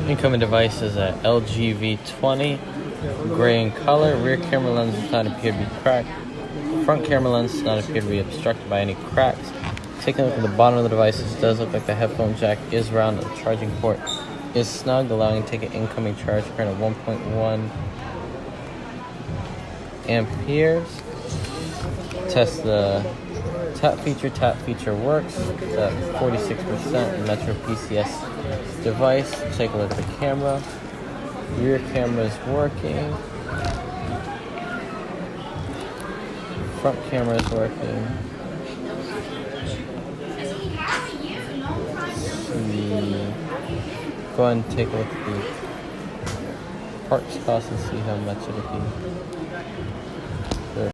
Incoming device is a LG V20, gray in color. Rear camera lens does not appear to be cracked. Front camera lens does not appear to be obstructed by any cracks. Taking a look at the bottom of the device, it does look like the headphone jack is round and the charging port is snug, allowing to take an incoming charge current of 1.1 amperes. Test the tap feature works. It's at 46% Metro PCS device. Take a look at the camera. Rear camera is working. Front camera is working. Go ahead and take a look at the parts cost and see how much it'll be.